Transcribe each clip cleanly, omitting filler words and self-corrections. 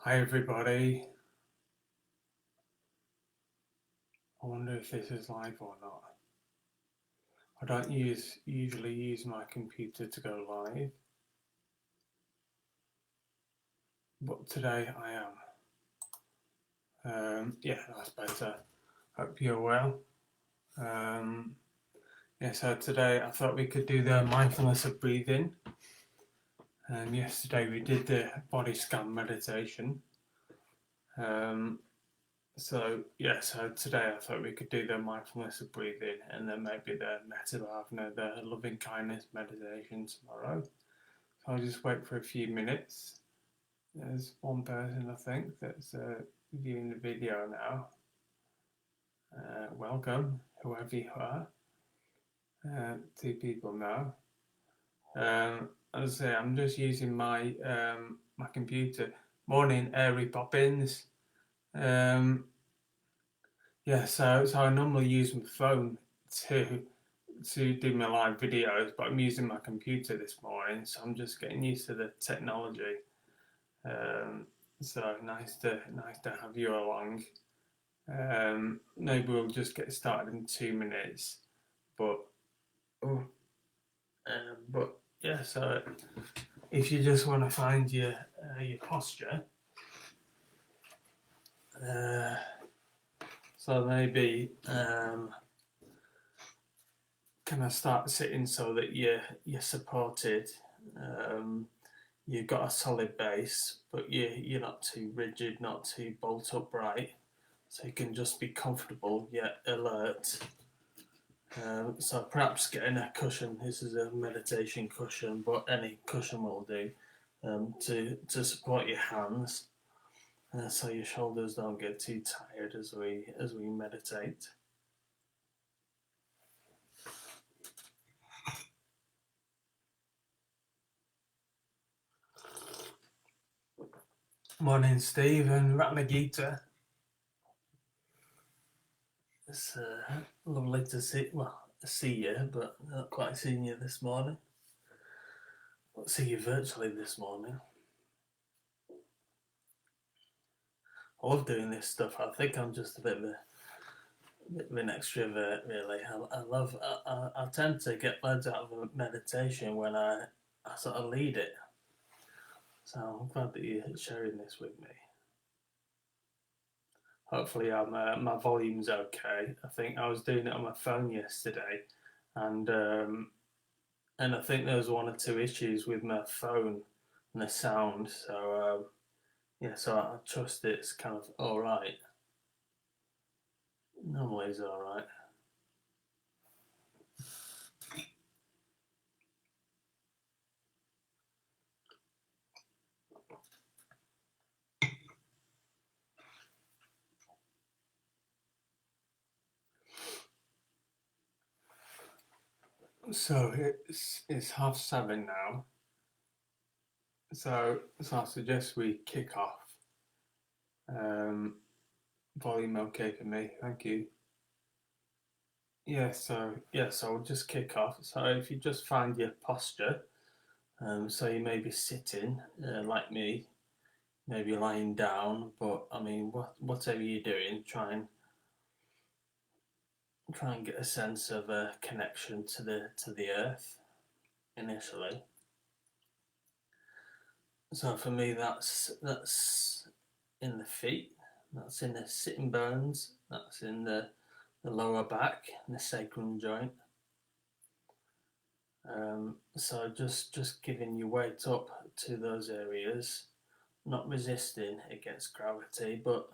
Hi everybody. I wonder if this is live or not. I don't usually use my computer to go live, but today I am. Yeah, that's better. Hope you're well. Um, so today I thought we could do the mindfulness of breathing. Yesterday we did the body scan meditation. Um, so today I thought we could do the mindfulness of breathing and then maybe the metta bhavana, the loving kindness meditation tomorrow. So I'll just wait for a few minutes. There's one person I think that's viewing the video now. Welcome, whoever you are. Two people now. As I say, I'm just using my computer. Morning, Airy Poppins. Um, so I normally use my phone to do my live videos, but I'm using my computer this morning, so I'm just getting used to the technology. So nice to have you along. Maybe we'll just get started in 2 minutes, but oh, but yeah. So if you just want to find your posture, uh, so maybe kind of start sitting so that you're supported. Um, you've got a solid base, but you're not too rigid, not too bolt upright, so you can just be comfortable yet alert. So perhaps getting a cushion. This is a meditation cushion, but any cushion will do to support your hands, so your shoulders don't get too tired as we meditate. Morning, Steve and Ratnagita. It's lovely to see you, but not quite seeing you this morning. I'll see you virtually this morning. I love doing this stuff. I think I'm just a bit of an extrovert, really. I tend to get loads out of a meditation when I sort of lead it. So I'm glad that you're sharing this with me. Hopefully, my volume's okay. I think I was doing it on my phone yesterday, and I think there was one or two issues with my phone and the sound. So I trust it's kind of all right. Normally, it's all right. So it's 7:30 now. So I suggest we kick off. Um, Volume okay for me, thank you. So we'll just kick off. So if you just find your posture, so you may be sitting like me, maybe lying down, but I mean, whatever you're doing, try and get a sense of a connection to the earth initially. So for me, that's in the feet, that's in the sitting bones, that's in the lower back, and the sacrum joint. So just giving your weight up to those areas, not resisting against gravity, but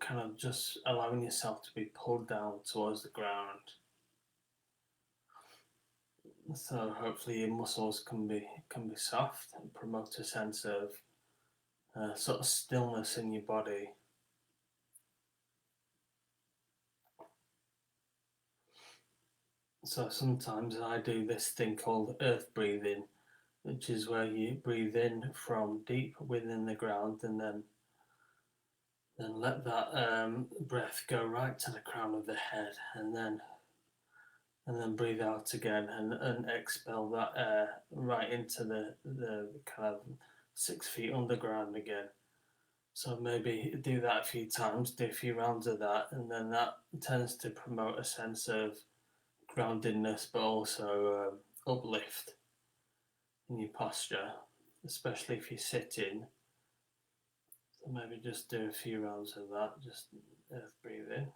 kind of just allowing yourself to be pulled down towards the ground. So hopefully your muscles can be soft and promote a sense of sort of stillness in your body. So sometimes I do this thing called earth breathing, which is where you breathe in from deep within the ground and then let that breath go right to the crown of the head, and then breathe out again and expel that air right into the kind of 6 feet underground again. So maybe do that a few times, do a few rounds of that, and then that tends to promote a sense of groundedness, but also uplift in your posture, especially if you're sitting. So maybe just do a few rounds of that, just earth breathing.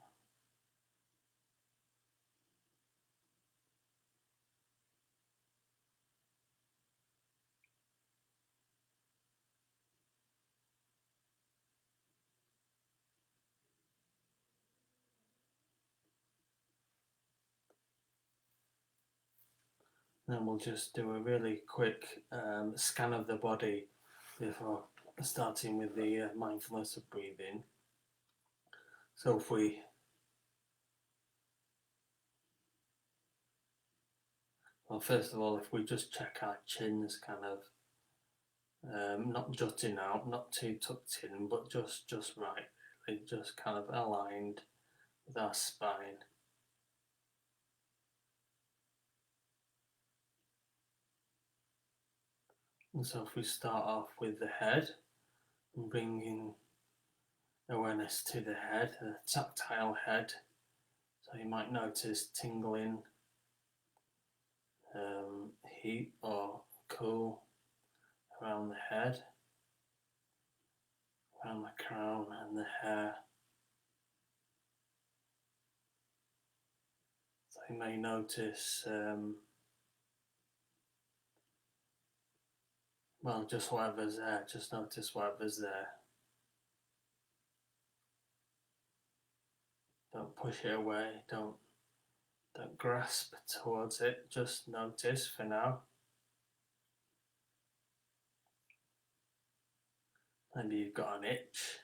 Then we'll just do a really quick scan of the body before starting with the mindfulness of breathing. So if we well, first of all, if we just check our chins, kind of not jutting out, not too tucked in, but just right, really, just kind of aligned with our spine. And so if we start off with the head and bringing awareness to the head, the tactile head. So you might notice tingling, heat or cool around the head, around the crown and the hair. So you may notice, well, just whatever's there, just notice whatever's there. Don't push it away, don't grasp towards it, just notice for now. Maybe you've got an itch,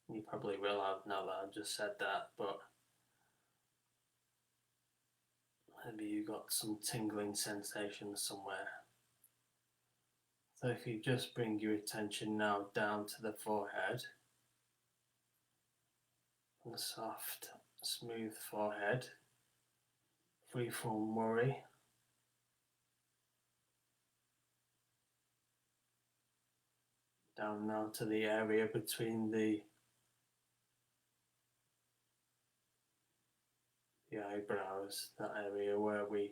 you probably will have now that I've just said that, but maybe you got some tingling sensation somewhere. So if you just bring your attention now down to the forehead, the soft, smooth forehead, free from worry. Down now to the area between the eyebrows, that area where we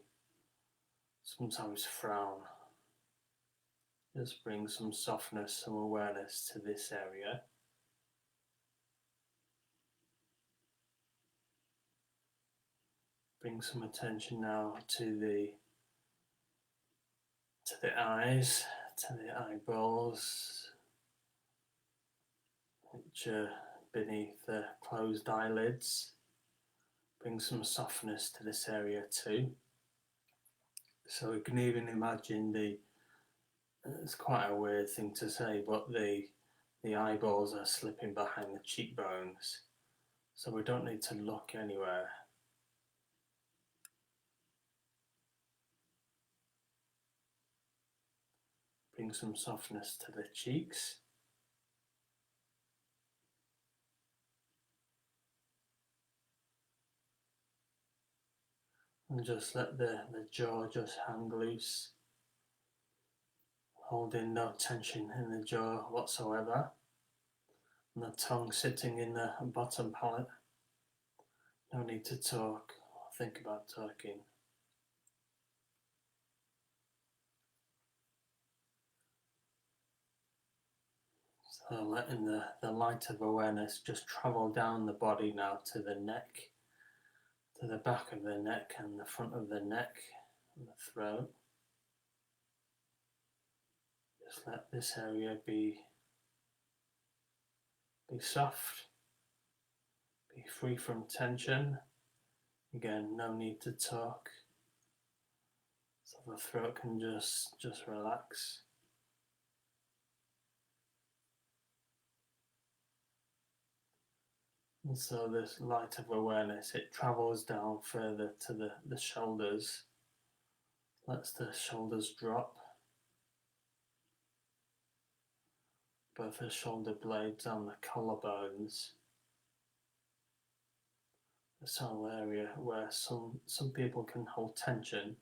sometimes frown. Just bring some softness, some awareness to this area. Bring some attention now to the eyes, to the eyeballs, which are beneath the closed eyelids. Bring some softness to this area too. So we can even imagine it's quite a weird thing to say, but the eyeballs are slipping behind the cheekbones. So we don't need to look anywhere. Bring some softness to the cheeks. And just let the jaw just hang loose, holding no tension in the jaw whatsoever. And the tongue sitting in the bottom palate. No need to talk or think about talking. So letting the light of awareness just travel down the body now to the neck, to the back of the neck and the front of the neck and the throat. Just let this area be soft, be free from tension. Again, no need to talk. So the throat can just relax. And so this light of awareness, it travels down further to the shoulders, lets the shoulders drop, both the shoulder blades and the collarbones. This whole area where some people can hold tension.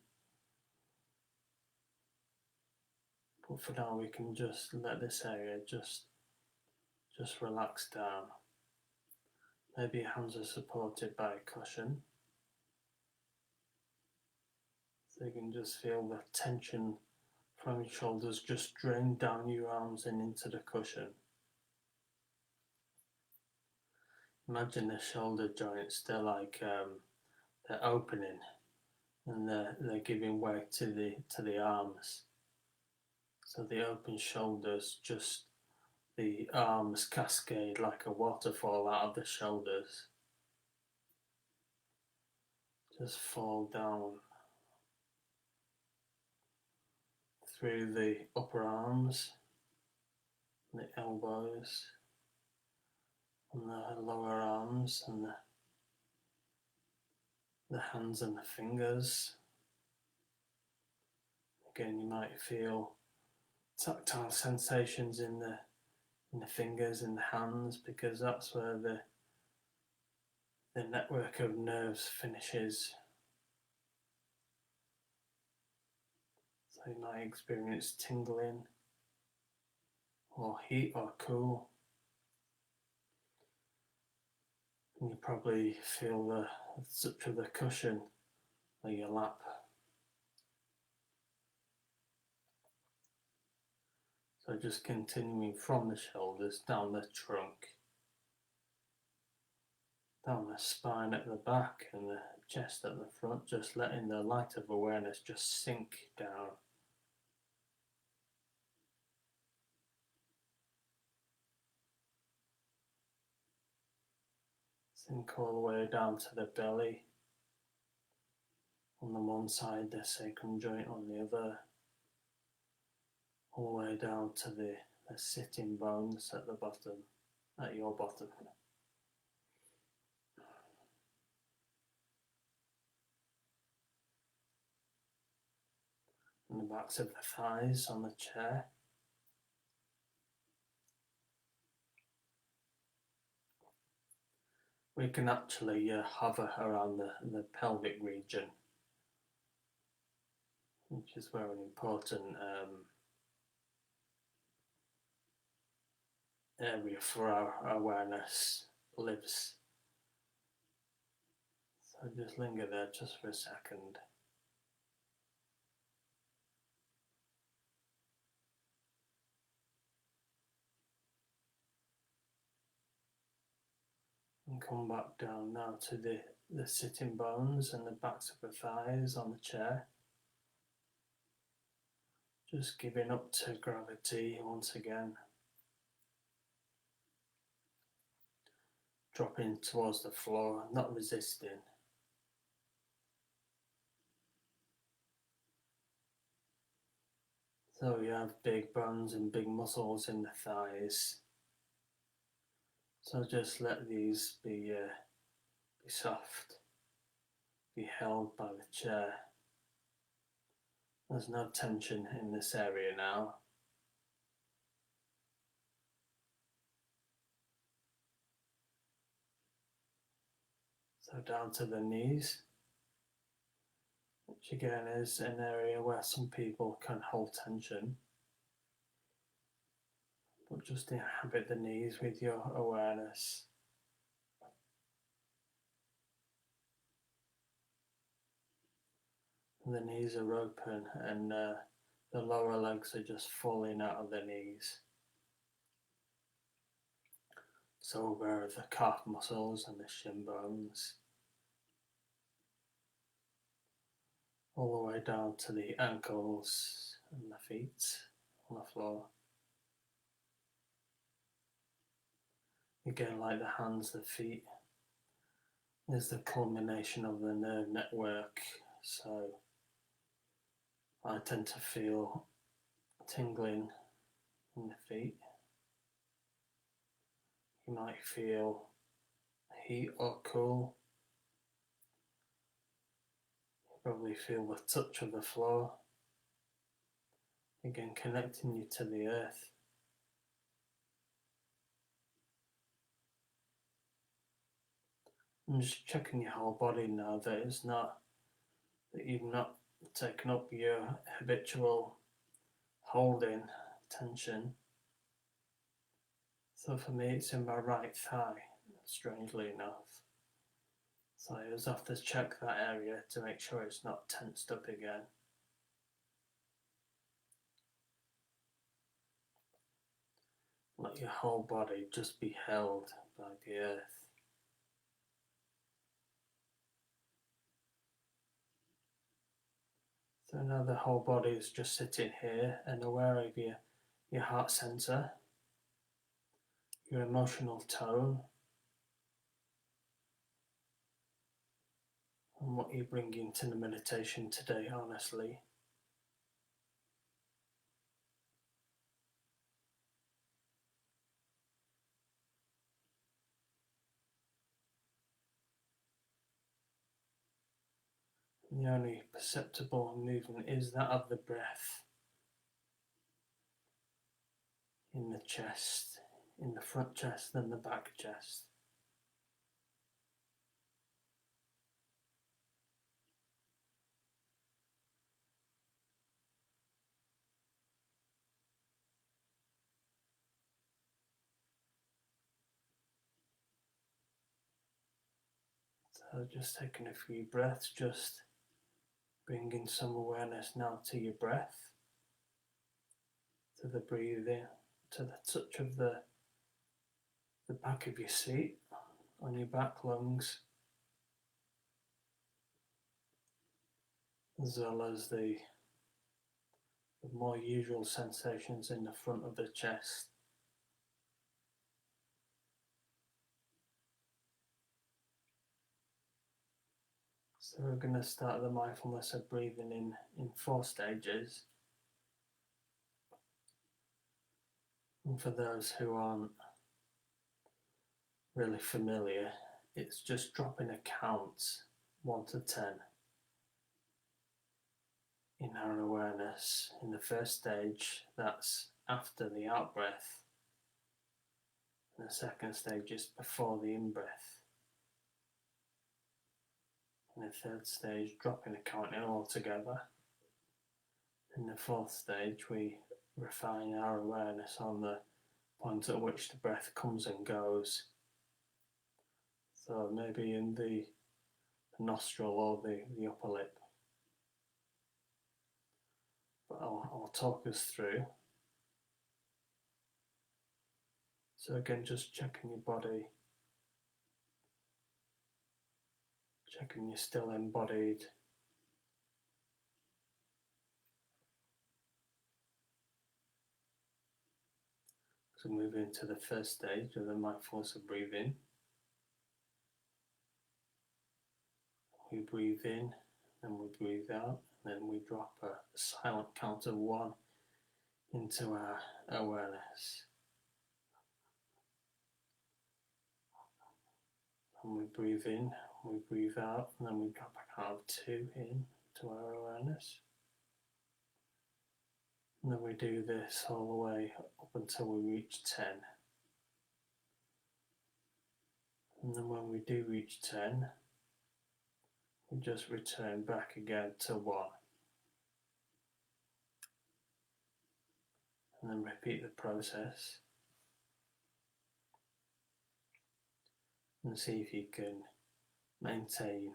But for now we can just let this area just just relax down. Maybe your hands are supported by a cushion, so you can just feel the tension from your shoulders just drain down your arms and into the cushion. Imagine the shoulder joints, they're like they're opening and they're giving way to the arms. So the open shoulders, just the arms cascade like a waterfall out of the shoulders. Just fall down through the upper arms, the elbows, and the lower arms, and the hands and the fingers. Again, you might feel tactile sensations in the fingers and the hands, because that's where the network of nerves finishes. So you might experience tingling or heat or cool. And you probably feel the touch of the cushion on your lap. So just continuing from the shoulders, down the trunk, down the spine at the back and the chest at the front, just letting the light of awareness just sink down. Sink all the way down to the belly, on the one side, the sacrum joint on the other, all the way down to the sitting bones at the bottom, at your bottom. And the backs of the thighs on the chair. We can actually hover around the pelvic region, which is where an important area for our awareness lives. So just linger there just for a second. And come back down now to the sitting bones and the backs of the thighs on the chair. Just giving up to gravity once again. Dropping towards the floor, not resisting. So you have big bones and big muscles in the thighs. So just let these be soft, be held by the chair. There's no tension in this area now. So down to the knees, which again is an area where some people can hold tension. But just inhabit the knees with your awareness. And the knees are open and the lower legs are just falling out of the knees. So where are the calf muscles and the shin bones. All the way down to the ankles and the feet on the floor. Again, like the hands, the feet is the culmination of the nerve network. So I tend to feel tingling in the feet. You might feel heat or cool. You probably feel the touch of the floor. Again, connecting you to the earth. I'm just checking your whole body now that it's not, that you've not taken up your habitual holding tension. So for me, it's in my right thigh, strangely enough. So I always have to check that area to make sure it's not tensed up again. Let your whole body just be held by the earth. So now the whole body is just sitting here and aware of your heart center, your emotional tone, and what you bring into the meditation today, honestly. The only perceptible movement is that of the breath in the chest, in the front chest and the back chest. So just taking a few breaths, just bringing some awareness now to your breath, to the breathing, to the touch of the back of your seat, on your back lungs, as well as the more usual sensations in the front of the chest. So we're going to start the mindfulness of breathing in 4 stages. And for those who aren't really familiar, it's just dropping a count 1 to 10 in our awareness. In the first stage, that's after the out breath, and the second stage is before the in breath. In the third stage, dropping a count in altogether. In the fourth stage, we refine our awareness on the point at which the breath comes and goes. So maybe in the nostril or the upper lip. But I'll talk us through. So again, just checking your body, checking you're still embodied. So move into the first stage of the mindfulness of breathing. We breathe in, then we breathe out, and then we drop a silent count of 1 into our awareness. And we breathe in, we breathe out, and then we drop a count of 2 in to our awareness. And then we do this all the way up until we reach 10. And then when we do reach 10, we just return back again to 1. And then repeat the process. And see if you can maintain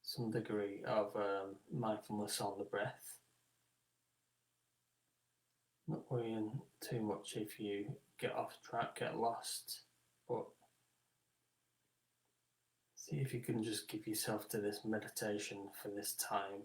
some degree of mindfulness on the breath. Not worrying too much if you get off track, get lost, but see if you can just give yourself to this meditation for this time.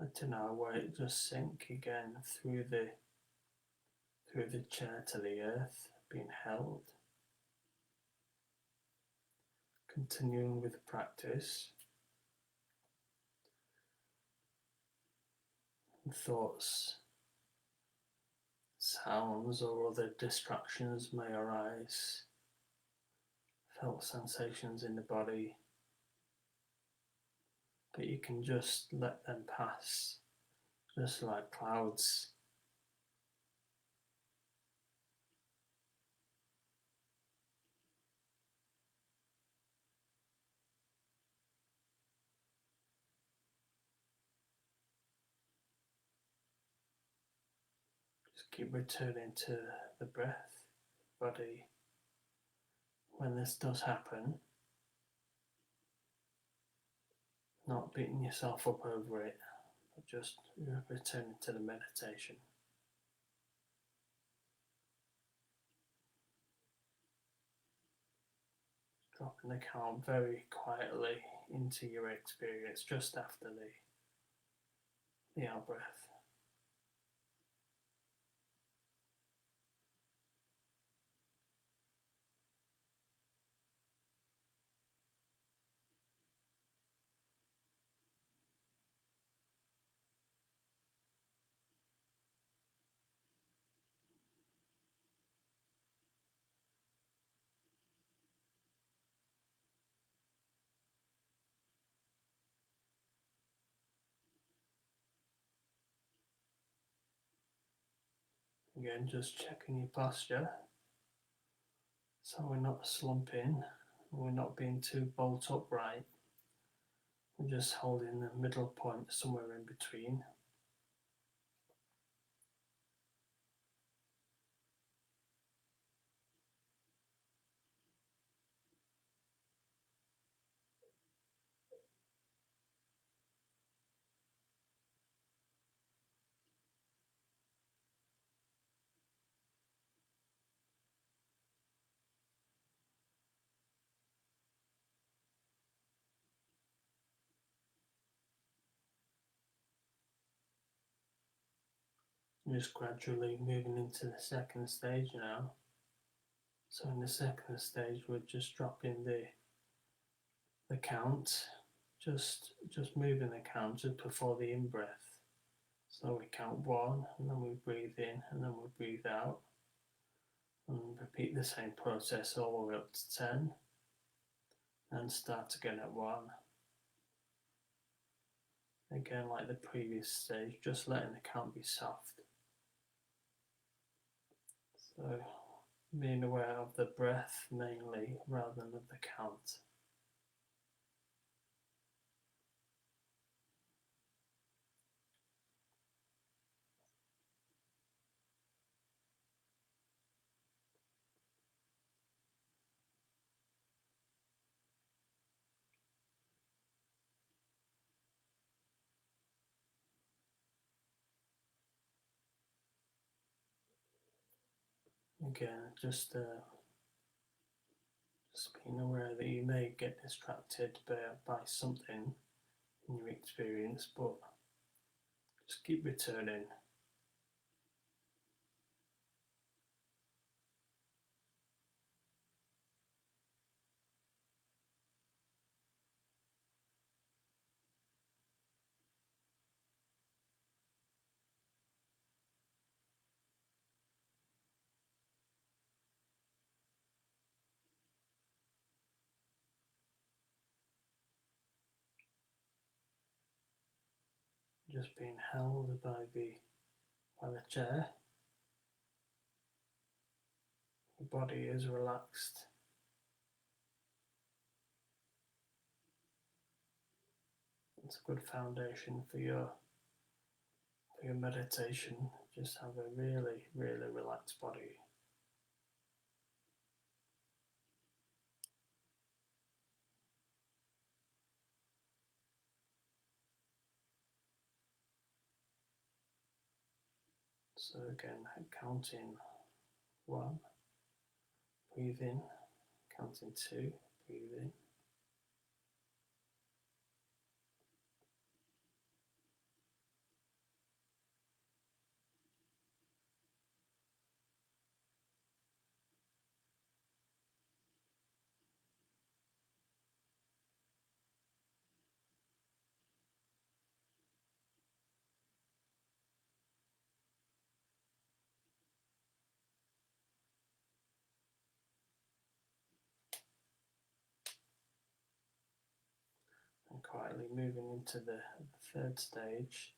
letting our weight just sink again through the chair to the earth, being held. Continuing with the practice. Thoughts, sounds, or other distractions may arise. Felt sensations in the body, but you can just let them pass, just like clouds. Just keep returning to the breath, body. When this does happen, not beating yourself up over it, but just returning to the meditation. Dropping the count very quietly into your experience just after the out breath. Again, just checking your posture so we're not slumping, we're not being too bolt upright. We're just holding the middle point somewhere in between. Just gradually moving into the second stage now. So in the second stage, we're just dropping the count, just moving the count just before the in breath. So we count 1, and then we breathe in, and then we breathe out, and repeat the same process all the way up to 10, and start again at 1. Again, like the previous stage, just letting the count be soft. So being aware of the breath mainly rather than of the count. Again, just being aware that you may get distracted by something in your experience, but just keep returning. Just being held by the chair. Your body is relaxed. It's a good foundation for your meditation. Just have a really, really relaxed body. So again, counting 1, breathe in, counting 2, breathe in. quietly moving into the third stage.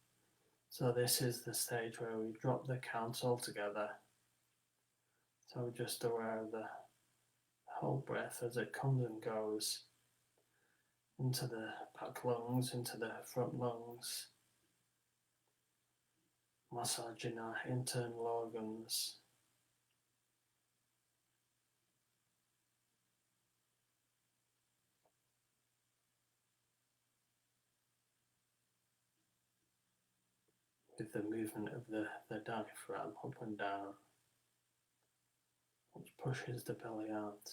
So this is the stage where we drop the count altogether. So we're just aware of the whole breath as it comes and goes into the back lungs, into the front lungs, massaging our internal organs. With the movement of the diaphragm up and down, which pushes the belly out.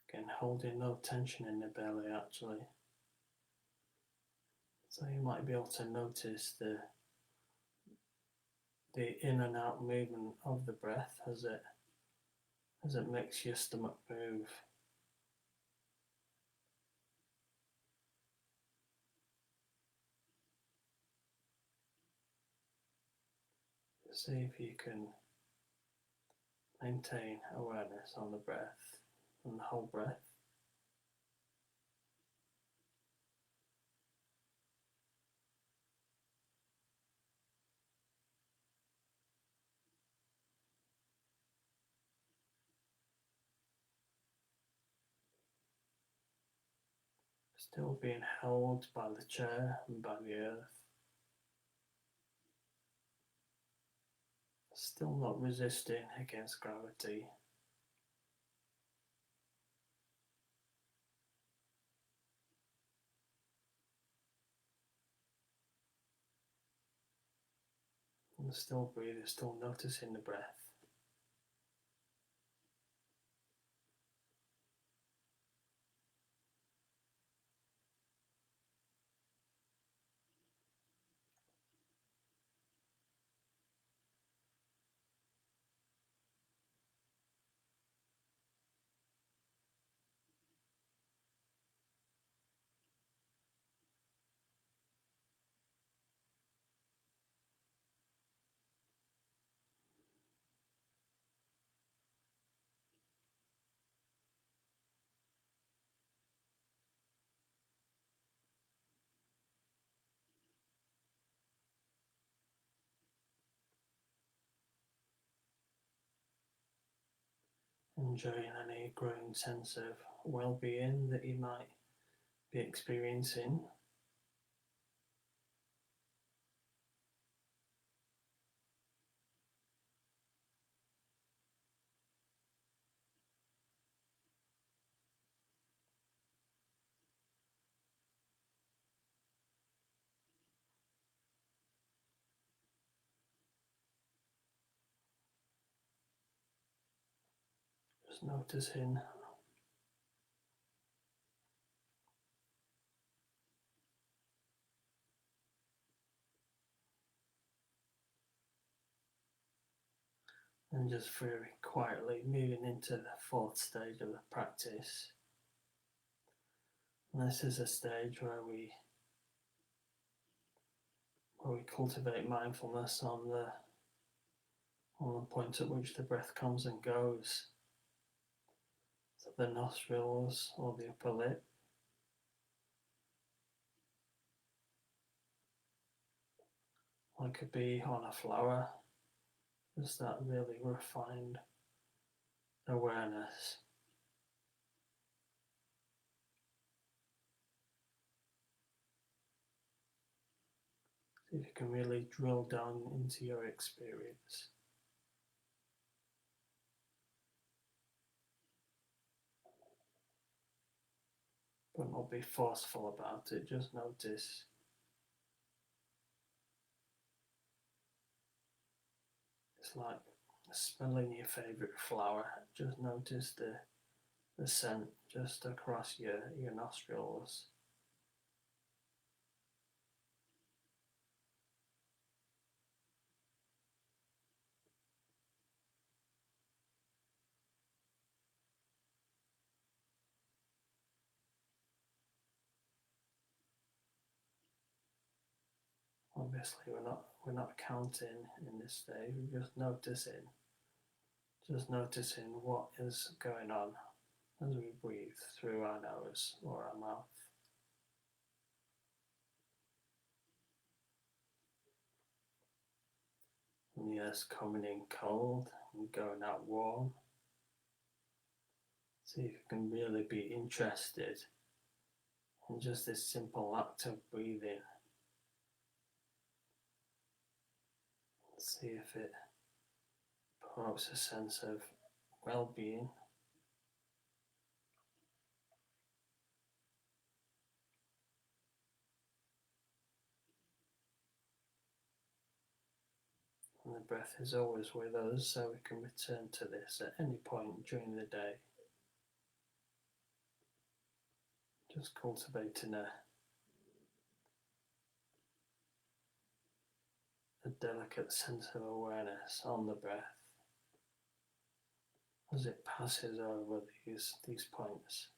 Again, holding no tension in the belly actually. So you might be able to notice the in and out movement of the breath as it makes your stomach move. See if you can maintain awareness on the breath and the whole breath. Still being held by the chair and by the earth. Still not resisting against gravity. And still breathing, still noticing the breath. Enjoying any growing sense of well-being that you might be experiencing. Just noticing and just very quietly moving into the fourth stage of the practice. And this is a stage where we cultivate mindfulness on the point at which the breath comes and goes. So the nostrils or the upper lip. Like a bee on a flower. Just that really refined awareness. See if you can really drill down into your experience. But not be forceful about it, just notice. It's like smelling your favourite flower. Just notice the scent just across your nostrils. Obviously, we're not counting in this stage. We're just noticing what is going on as we breathe through our nose or our mouth. And the air's coming in cold and going out warm. See if you can really be interested in just this simple act of breathing. See if it provokes a sense of well-being. And the breath is always with us, so we can return to this at any point during the day. Just cultivating a delicate sense of awareness on the breath as it passes over these points.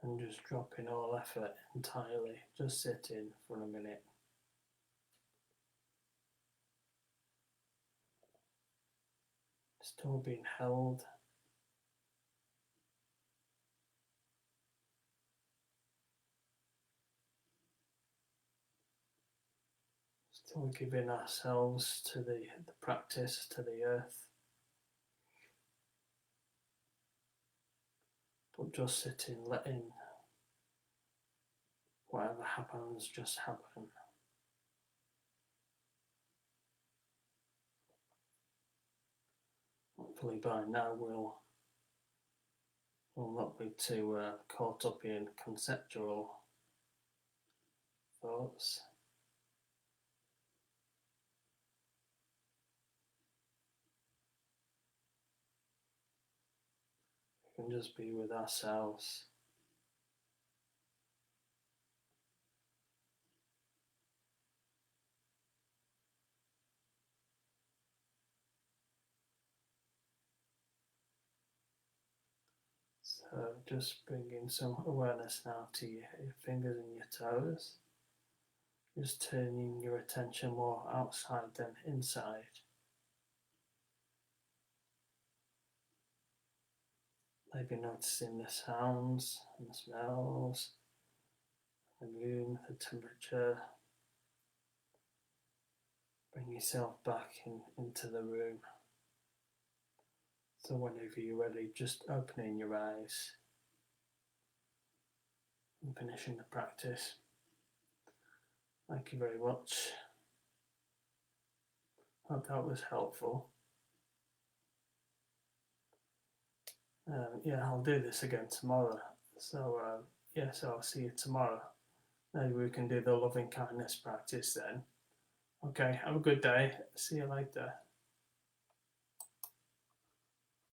And just dropping all effort entirely, just sitting for a minute. Still being held. Still giving ourselves to the practice, to the earth. But just sitting, letting whatever happens just happen. Hopefully by now we'll not be too caught up in conceptual thoughts. We can just be with ourselves. So just bringing some awareness now to your fingers and your toes. Just turning your attention more outside than inside. Maybe noticing the sounds and the smells, the room, the temperature. Bring yourself back into the room. So whenever you're ready, just opening your eyes and finishing the practice. Thank you very much. Hope that was helpful. I'll do this again tomorrow. So I'll see you tomorrow. Maybe we can do the loving kindness practice then. Okay, have a good day. See you later.